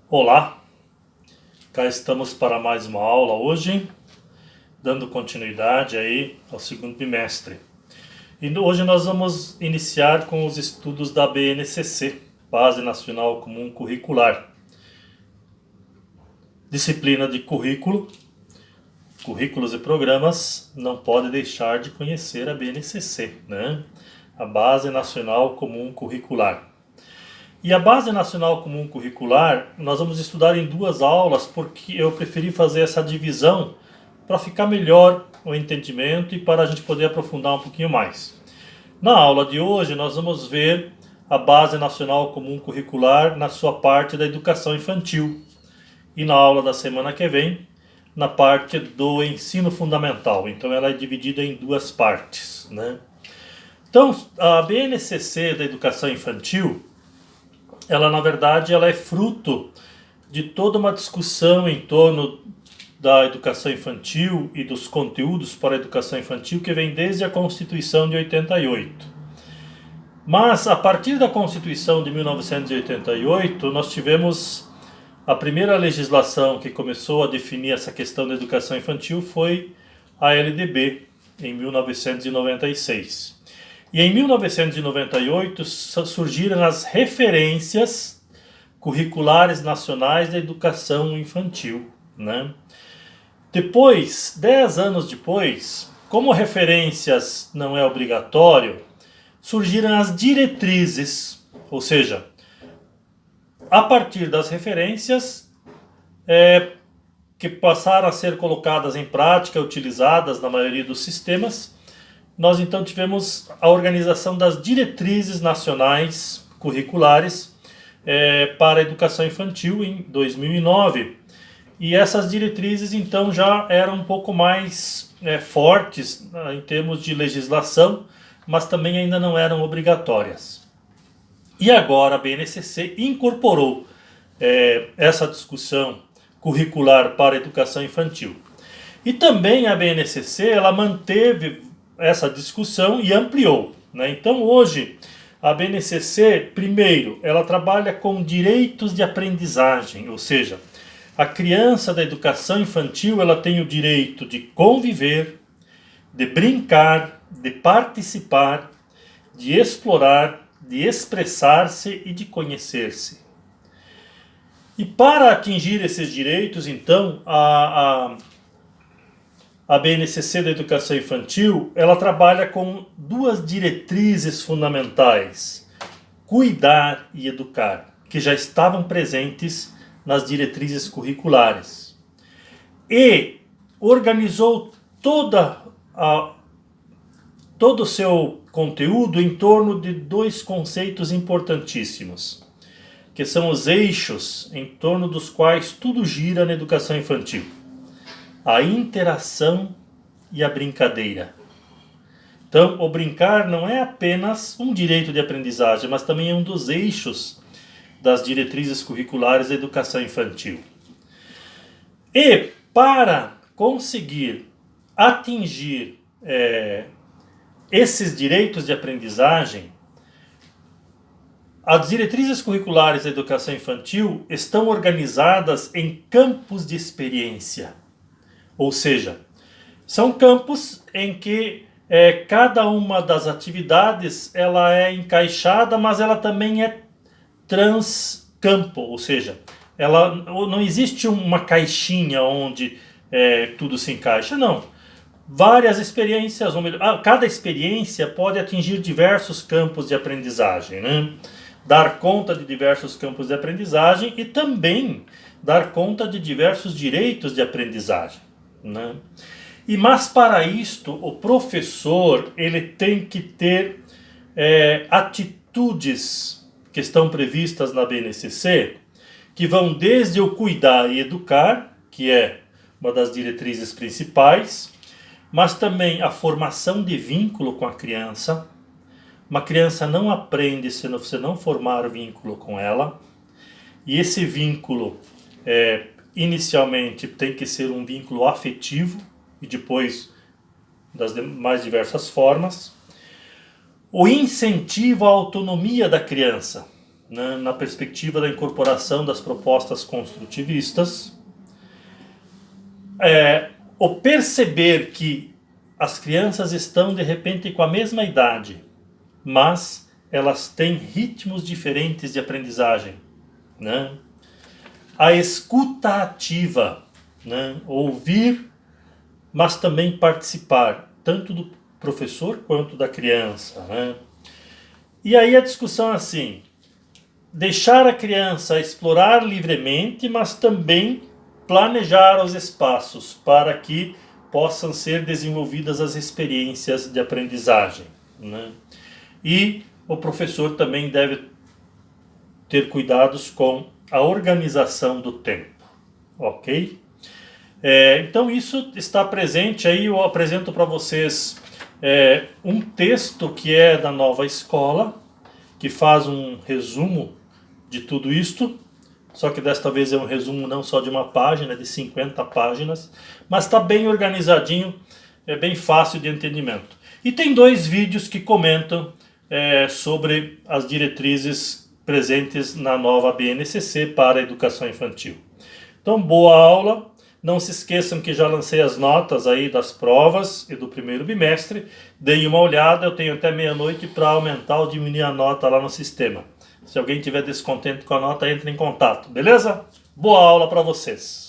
Olá, cá estamos para mais uma aula hoje, dando continuidade aí ao segundo bimestre. E hoje nós vamos iniciar com os estudos da BNCC, Base Nacional Comum Curricular. Disciplina de currículos e programas não pode deixar de conhecer a BNCC, né? A Base Nacional Comum Curricular. E a Base Nacional Comum Curricular, nós vamos estudar em duas aulas, porque eu preferi fazer essa divisão para ficar melhor o entendimento e para a gente poder aprofundar um pouquinho mais. Na aula de hoje, nós vamos ver a Base Nacional Comum Curricular na sua parte da educação infantil. E na aula da semana que vem, na parte do ensino fundamental. Então ela é dividida em duas partes, né? Então, a BNCC da educação infantil, ela na verdade ela é fruto de toda uma discussão em torno da educação infantil e dos conteúdos para a educação infantil que vem desde a Constituição de 88. Mas a partir da Constituição de 1988 nós tivemos a primeira legislação que começou a definir essa questão da educação infantil foi a LDB em 1996. E em 1998 surgiram as referências curriculares nacionais da educação infantil, né? Depois, 10 anos depois, como referências não é obrigatório, surgiram as diretrizes, ou seja, a partir das referências que passaram a ser colocadas em prática, utilizadas na maioria dos sistemas, nós então tivemos a organização das diretrizes nacionais curriculares para a educação infantil em 2009. E essas diretrizes então já eram um pouco mais fortes em termos de legislação, mas também ainda não eram obrigatórias. E agora a BNCC incorporou essa discussão curricular para a educação infantil. E também a BNCC ela manteve essa discussão e ampliou, né? Então hoje a BNCC, primeiro, ela trabalha com direitos de aprendizagem, ou seja, a criança da educação infantil ela tem o direito de conviver, de brincar, de participar, de explorar, de expressar-se e de conhecer-se. E para atingir esses direitos, então, a BNCC da educação infantil, ela trabalha com duas diretrizes fundamentais: cuidar e educar, que já estavam presentes nas diretrizes curriculares. E organizou todo o seu conteúdo em torno de dois conceitos importantíssimos, que são os eixos em torno dos quais tudo gira na educação infantil: a interação e a brincadeira. Então, o brincar não é apenas um direito de aprendizagem, mas também é um dos eixos das diretrizes curriculares da educação infantil. E para conseguir atingir esses direitos de aprendizagem, as diretrizes curriculares da educação infantil estão organizadas em campos de experiência. Ou seja, são campos em que cada uma das atividades ela é encaixada, mas ela também é transcampo, ou seja, ela não existe uma caixinha onde tudo se encaixa, não. Várias experiências, ou melhor, cada experiência pode atingir diversos campos de aprendizagem, né? Dar conta de diversos campos de aprendizagem e também dar conta de diversos direitos de aprendizagem, né? Mas para isto o professor ele tem que ter atitudes que estão previstas na BNCC, que vão desde o cuidar e educar, que é uma das diretrizes principais, mas também a formação de vínculo com a criança. Uma criança não aprende se você não formar vínculo com ela, e esse vínculo inicialmente tem que ser um vínculo afetivo e depois das mais diversas formas. O incentivo à autonomia da criança. né, na perspectiva da incorporação das propostas construtivistas, o perceber que as crianças estão de repente com a mesma idade, mas elas têm ritmos diferentes de aprendizagem, né? A escuta ativa, né? Ouvir, mas também participar, tanto do professor quanto da criança, né? E aí a discussão é assim: deixar a criança explorar livremente, mas também planejar os espaços para que possam ser desenvolvidas as experiências de aprendizagem, né? E o professor também deve ter cuidados com a organização do tempo, ok? Então isso está presente aí. Eu apresento para vocês um texto que é da Nova Escola, que faz um resumo de tudo isto, só que desta vez é um resumo não só de uma página, é de 50 páginas, mas está bem organizadinho, é bem fácil de entendimento. E tem 2 vídeos que comentam sobre as diretrizes presentes na nova BNCC para a educação infantil. Então, boa aula. Não se esqueçam que já lancei as notas aí das provas e do primeiro bimestre. Deem uma olhada, eu tenho até meia-noite para aumentar ou diminuir a nota lá no sistema. Se alguém tiver descontente com a nota, entre em contato, beleza? Boa aula para vocês!